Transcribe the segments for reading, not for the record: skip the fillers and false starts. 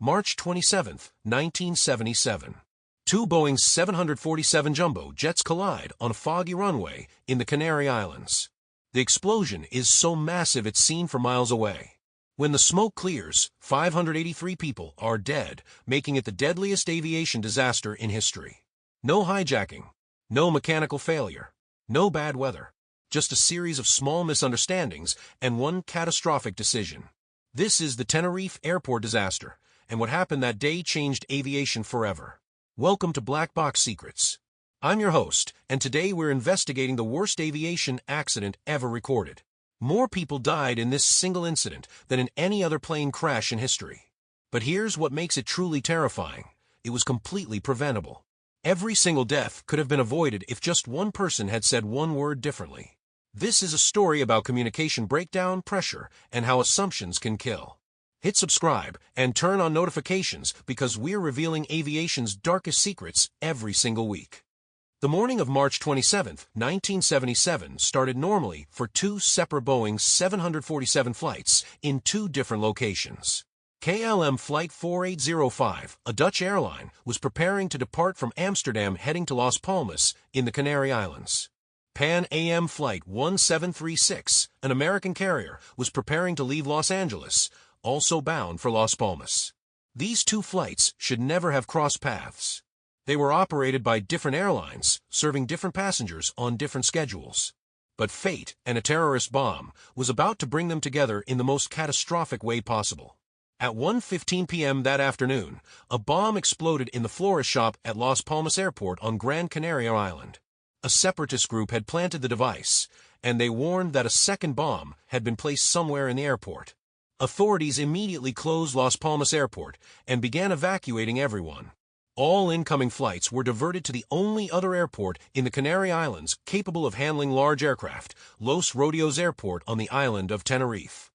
March 27, 1977. Two Boeing 747 jumbo jets collide on a foggy runway in the Canary Islands. The explosion is so massive it's seen for miles away. When the smoke clears, 583 people are dead, making it the deadliest aviation disaster in history. No hijacking, no mechanical failure, no bad weather, just a series of small misunderstandings and one catastrophic decision. This is the Tenerife Airport disaster, and what happened that day changed aviation forever. Welcome to Black Box Secrets. I'm your host, and today we're investigating the worst aviation accident ever recorded. More people died in this single incident than in any other plane crash in history. But here's what makes it truly terrifying. It was completely preventable. Every single death could have been avoided if just one person had said one word differently. This is a story about communication breakdown, pressure, and how assumptions can kill. Hit subscribe and turn on notifications because we're revealing aviation's darkest secrets every single week. The morning of March 27, 1977 started normally for two separate Boeing 747 flights in two different locations. KLM Flight 4805, a Dutch airline, was preparing to depart from Amsterdam heading to Las Palmas in the Canary Islands. Pan AM Flight 1736, an American carrier, was preparing to leave Los Angeles, also bound for Las Palmas. These two flights should never have crossed paths. They were operated by different airlines, serving different passengers on different schedules. But fate and a terrorist bomb was about to bring them together in the most catastrophic way possible. At 1:15 p.m. that afternoon, a bomb exploded in the florist shop at Las Palmas Airport on Gran Canaria Island. A separatist group had planted the device, and they warned that a second bomb had been placed somewhere in the airport. Authorities immediately closed Las Palmas Airport and began evacuating everyone. All incoming flights were diverted to the only other airport in the Canary Islands capable of handling large aircraft, Los Rodeos Airport on the island of Tenerife.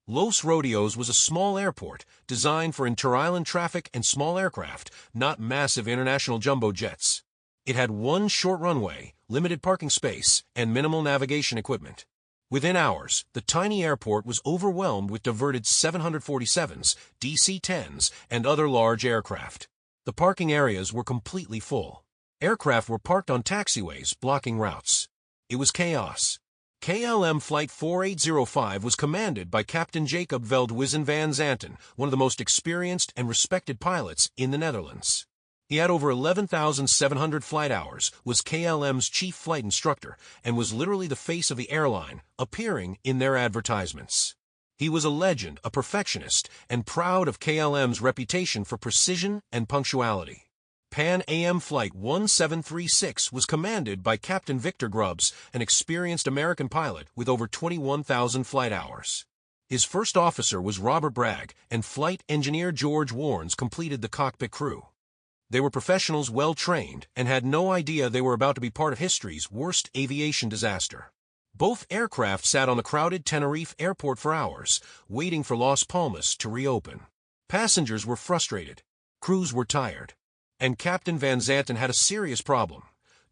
Los Rodeos was a small airport designed for inter-island traffic and small aircraft, not massive international jumbo jets. It had one short runway, limited parking space, and minimal navigation equipment. Within hours, the tiny airport was overwhelmed with diverted 747s, DC-10s, and other large aircraft. The parking areas were completely full. Aircraft were parked on taxiways, blocking routes. It was chaos. KLM Flight 4805 was commanded by Captain Jacob Veldhuizen van Zanten, one of the most experienced and respected pilots in the Netherlands. He had over 11,700 flight hours, was KLM's chief flight instructor, and was literally the face of the airline, appearing in their advertisements. He was a legend, a perfectionist, and proud of KLM's reputation for precision and punctuality. Pan AM Flight 1736 was commanded by Captain Victor Grubbs, an experienced American pilot with over 21,000 flight hours. His first officer was Robert Bragg, and flight engineer George Warnes completed the cockpit crew. They were professionals well-trained and had no idea they were about to be part of history's worst aviation disaster. Both aircraft sat on the crowded Tenerife Airport for hours, waiting for Las Palmas to reopen. Passengers were frustrated, crews were tired, and Captain Van Zanten had a serious problem.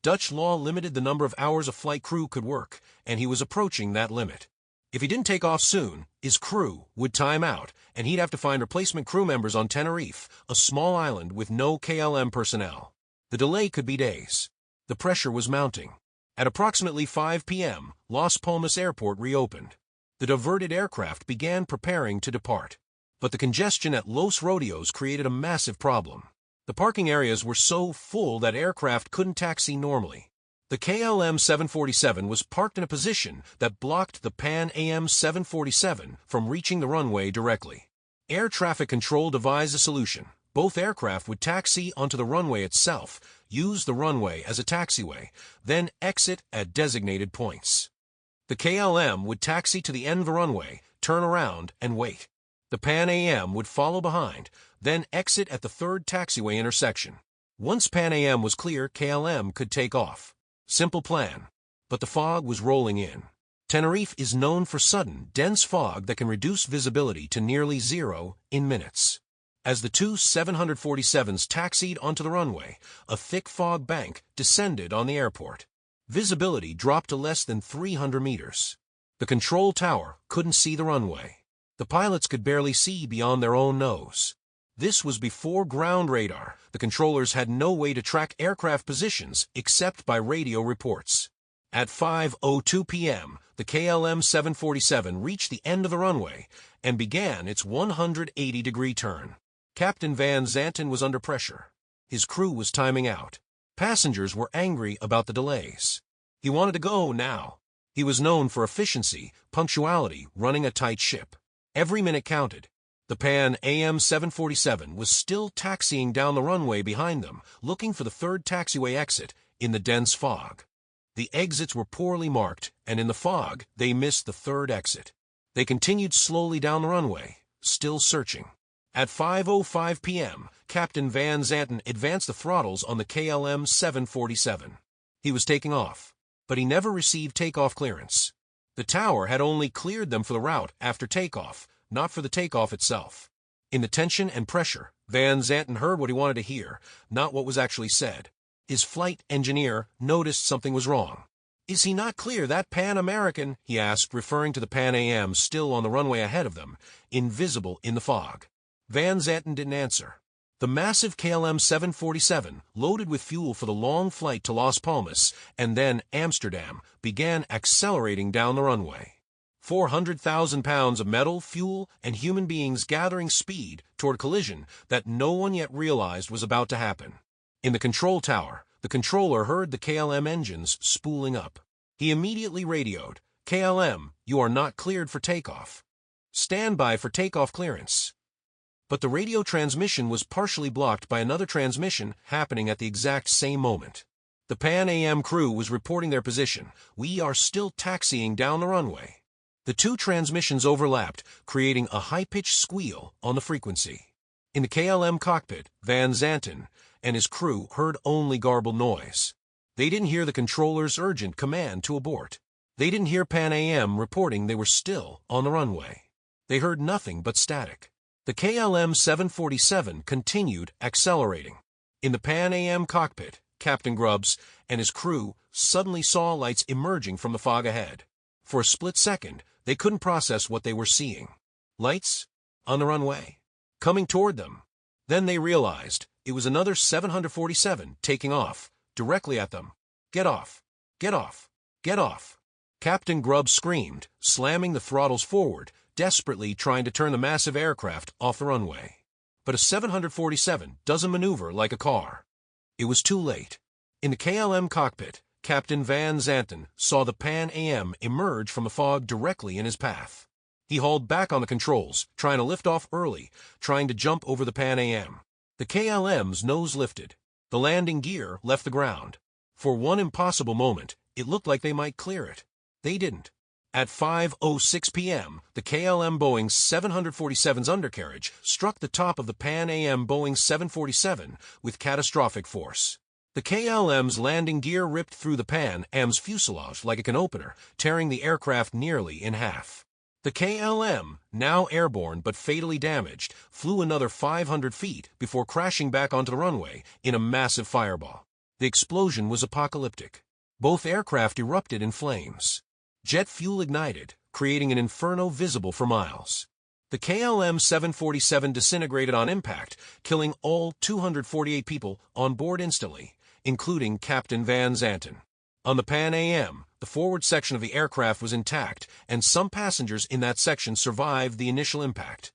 Dutch law limited the number of hours a flight crew could work, and he was approaching that limit. If he didn't take off soon, his crew would time out, and he'd have to find replacement crew members on Tenerife, a small island with no KLM personnel. The delay could be days. The pressure was mounting. At approximately 5 p.m., Las Palmas Airport reopened. The diverted aircraft began preparing to depart. But the congestion at Los Rodeos created a massive problem. The parking areas were so full that aircraft couldn't taxi normally. The KLM 747 was parked in a position that blocked the Pan AM 747 from reaching the runway directly. Air traffic control devised a solution. Both aircraft would taxi onto the runway itself, use the runway as a taxiway, then exit at designated points. The KLM would taxi to the end of the runway, turn around, and wait. The Pan AM would follow behind, then exit at the third taxiway intersection. Once Pan AM was clear, KLM could take off. Simple plan. But the fog was rolling in. Tenerife is known for sudden, dense fog that can reduce visibility to nearly zero in minutes. As the two 747s taxied onto the runway, a thick fog bank descended on the airport. Visibility dropped to less than 300 meters. The control tower couldn't see the runway. The pilots could barely see beyond their own nose. This was before ground radar. The controllers had no way to track aircraft positions except by radio reports. At 5:02 p.m., the KLM 747 reached the end of the runway and began its 180-degree turn. Captain Van Zanten was under pressure. His crew was timing out. Passengers were angry about the delays. He wanted to go now. He was known for efficiency, punctuality, running a tight ship. Every minute counted. The Pan AM 747 was still taxiing down the runway behind them, looking for the third taxiway exit in the dense fog. The exits were poorly marked, and in the fog, they missed the third exit. They continued slowly down the runway, still searching. At 5:05 p.m., Captain Van Zanten advanced the throttles on the KLM 747. He was taking off, but he never received takeoff clearance. The tower had only cleared them for the route after takeoff, not for the takeoff itself. In the tension and pressure, Van Zanten heard what he wanted to hear, not what was actually said. His flight engineer noticed something was wrong. "Is he not clear, that Pan American?" he asked, referring to the Pan AM still on the runway ahead of them, invisible in the fog. Van Zanten didn't answer. The massive KLM 747, loaded with fuel for the long flight to Las Palmas and then Amsterdam, began accelerating down the runway. 400,000 pounds of metal, fuel, and human beings gathering speed toward a collision that no one yet realized was about to happen. In the control tower, the controller heard the KLM engines spooling up. He immediately radioed, "KLM, you are not cleared for takeoff. Stand by for takeoff clearance." But the radio transmission was partially blocked by another transmission happening at the exact same moment. The Pan AM crew was reporting their position. "We are still taxiing down the runway." The two transmissions overlapped, creating a high-pitched squeal on the frequency. In the KLM cockpit, Van Zanten and his crew heard only garbled noise. They didn't hear the controller's urgent command to abort. They didn't hear Pan AM reporting they were still on the runway. They heard nothing but static. The KLM 747 continued accelerating. In the Pan AM cockpit, Captain Grubbs and his crew suddenly saw lights emerging from the fog ahead. For a split second, they couldn't process what they were seeing. Lights? On the runway? Coming toward them. Then they realized it was another 747 taking off, directly at them. "Get off! Get off! Get off!" Captain Grubbs screamed, slamming the throttles forward, desperately trying to turn the massive aircraft off the runway. But a 747 doesn't maneuver like a car. It was too late. In the KLM cockpit, Captain Van Zanten saw the Pan AM emerge from the fog directly in his path. He hauled back on the controls, trying to lift off early, trying to jump over the Pan AM. The KLM's nose lifted. The landing gear left the ground. For one impossible moment, it looked like they might clear it. They didn't. At 5:06 p.m., the KLM Boeing 747's undercarriage struck the top of the Pan AM Boeing 747 with catastrophic force. The KLM's landing gear ripped through the Pan AM's fuselage like a can opener, tearing the aircraft nearly in half. The KLM, now airborne but fatally damaged, flew another 500 feet before crashing back onto the runway in a massive fireball. The explosion was apocalyptic. Both aircraft erupted in flames. Jet fuel ignited, creating an inferno visible for miles. The KLM 747 disintegrated on impact, killing all 248 people on board instantly, including Captain Van Zanten. On the Pan AM, the forward section of the aircraft was intact, and some passengers in that section survived the initial impact.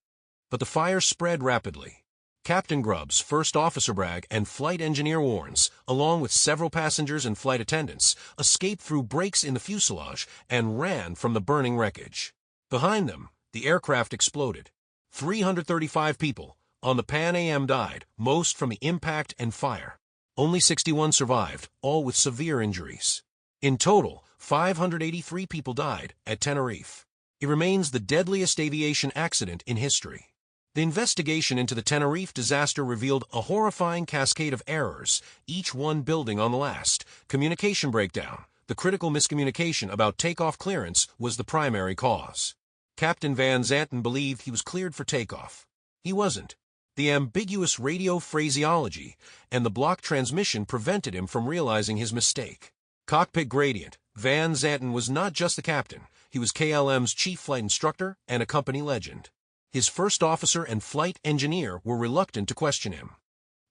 But the fire spread rapidly. Captain Grubbs, First Officer Bragg, and Flight Engineer Warnes, along with several passengers and flight attendants, escaped through breaks in the fuselage and ran from the burning wreckage. Behind them, the aircraft exploded. 335 people on the Pan AM died, most from the impact and fire. Only 61 survived, all with severe injuries. In total, 583 people died at Tenerife. It remains the deadliest aviation accident in history. The investigation into the Tenerife disaster revealed a horrifying cascade of errors, each one building on the last. Communication breakdown. The critical miscommunication about takeoff clearance was the primary cause. Captain Van Zanten believed he was cleared for takeoff. He wasn't. The ambiguous radio phraseology and the blocked transmission prevented him from realizing his mistake. Cockpit gradient. Van Zanten was not just the captain. He was KLM's chief flight instructor and a company legend. His first officer and flight engineer were reluctant to question him.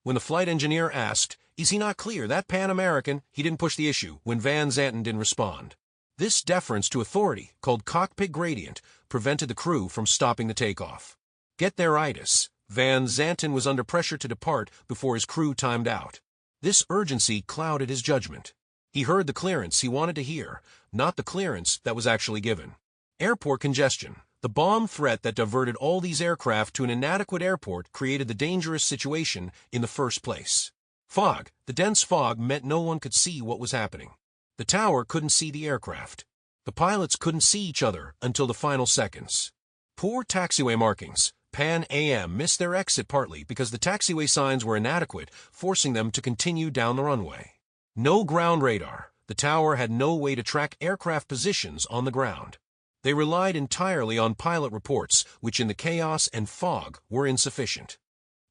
When the flight engineer asked, "Is he not clear, that Pan American?" he didn't push the issue when Van Zanten didn't respond. This deference to authority, called cockpit gradient, prevented the crew from stopping the takeoff. Get there-itis. Van Zanten was under pressure to depart before his crew timed out. This urgency clouded his judgment. He heard the clearance he wanted to hear, not the clearance that was actually given. Airport congestion. The bomb threat that diverted all these aircraft to an inadequate airport created the dangerous situation in the first place. Fog. The dense fog meant no one could see what was happening. The tower couldn't see the aircraft. The pilots couldn't see each other until the final seconds. Poor taxiway markings. Pan Am missed their exit partly because the taxiway signs were inadequate, forcing them to continue down the runway. No ground radar. The tower had no way to track aircraft positions on the ground. They relied entirely on pilot reports, which in the chaos and fog were insufficient.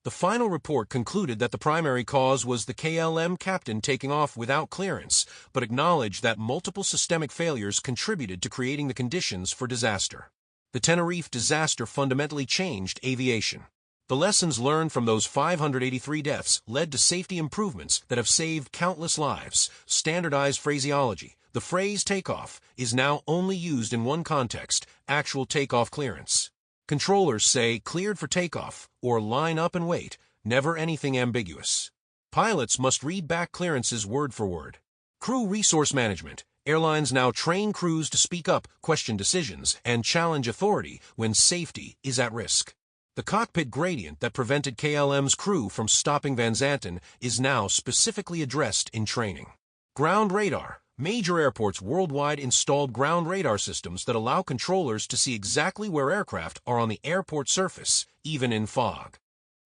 The final report concluded that the primary cause was the KLM captain taking off without clearance, but acknowledged that multiple systemic failures contributed to creating the conditions for disaster. The Tenerife disaster fundamentally changed aviation. The lessons learned from those 583 deaths led to safety improvements that have saved countless lives. Standardized phraseology. The phrase takeoff is now only used in one context: actual takeoff clearance. Controllers say cleared for takeoff or line up and wait, never anything ambiguous. Pilots must read back clearances word for word. Crew resource management. Airlines now train crews to speak up, question decisions, and challenge authority when safety is at risk. The cockpit gradient that prevented KLM's crew from stopping Van Zanten is now specifically addressed in training. Ground radar. Major airports worldwide installed ground radar systems that allow controllers to see exactly where aircraft are on the airport surface, even in fog.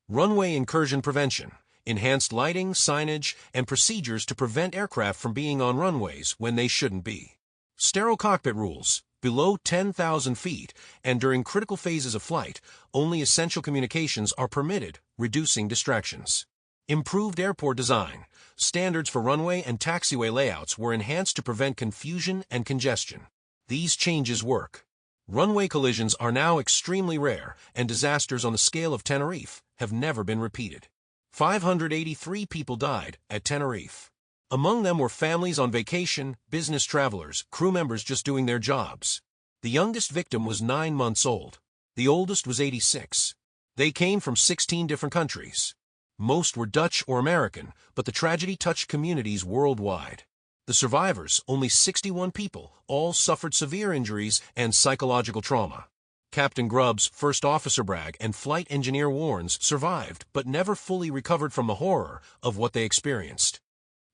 Runway incursion prevention. Enhanced lighting, signage, and procedures to prevent aircraft from being on runways when they shouldn't be. Sterile cockpit rules. Below 10,000 feet and during critical phases of flight, only essential communications are permitted, reducing distractions. Improved airport design. Standards for runway and taxiway layouts were enhanced to prevent confusion and congestion. These changes work. Runway collisions are now extremely rare, and disasters on the scale of Tenerife have never been repeated. 583 people died at Tenerife. Among them were families on vacation, business travelers, crew members just doing their jobs. The youngest victim was 9 months old. The oldest was 86. They came from 16 different countries. Most were Dutch or American, but the tragedy touched communities worldwide. The survivors, only 61 people, all suffered severe injuries and psychological trauma. Captain Grubbs, first officer Bragg, and flight engineer Warnes survived but never fully recovered from the horror of what they experienced.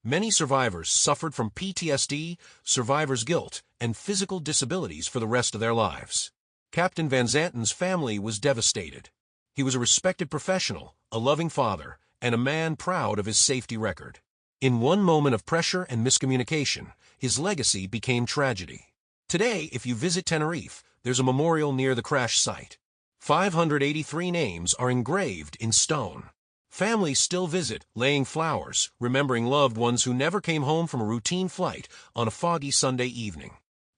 Many survivors suffered from PTSD, survivor's guilt, and physical disabilities for the rest of their lives. Captain Van Zanten's family was devastated. He was a respected professional, a loving father, and a man proud of his safety record. In one moment of pressure and miscommunication, his legacy became tragedy. Today, if you visit Tenerife, there's a memorial near the crash site. 583 names are engraved in stone. Families still visit, laying flowers, remembering loved ones who never came home from a routine flight on a foggy Sunday evening.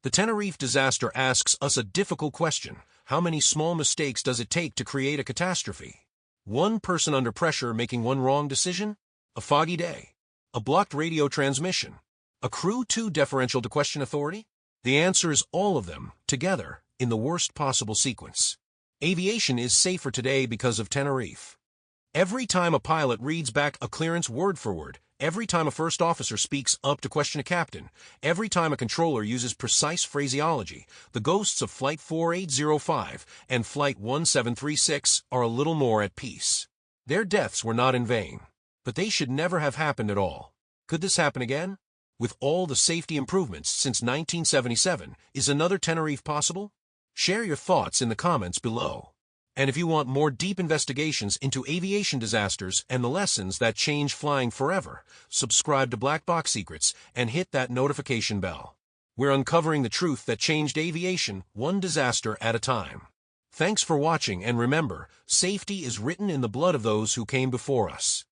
The Tenerife disaster asks us a difficult question. How many small mistakes does it take to create a catastrophe? One person under pressure making one wrong decision? A foggy day? A blocked radio transmission? A crew too deferential to question authority? The answer is all of them, together, in the worst possible sequence. Aviation is safer today because of Tenerife. Every time a pilot reads back a clearance word for word, every time a first officer speaks up to question a captain, every time a controller uses precise phraseology, the ghosts of Flight 4805 and Flight 1736 are a little more at peace. Their deaths were not in vain, but they should never have happened at all. Could this happen again? With all the safety improvements since 1977, is another Tenerife possible? Share your thoughts in the comments below. And if you want more deep investigations into aviation disasters and the lessons that change flying forever, subscribe to Black Box Secrets and hit that notification bell. We're uncovering the truth that changed aviation one disaster at a time. Thanks for watching, and remember, safety is written in the blood of those who came before us.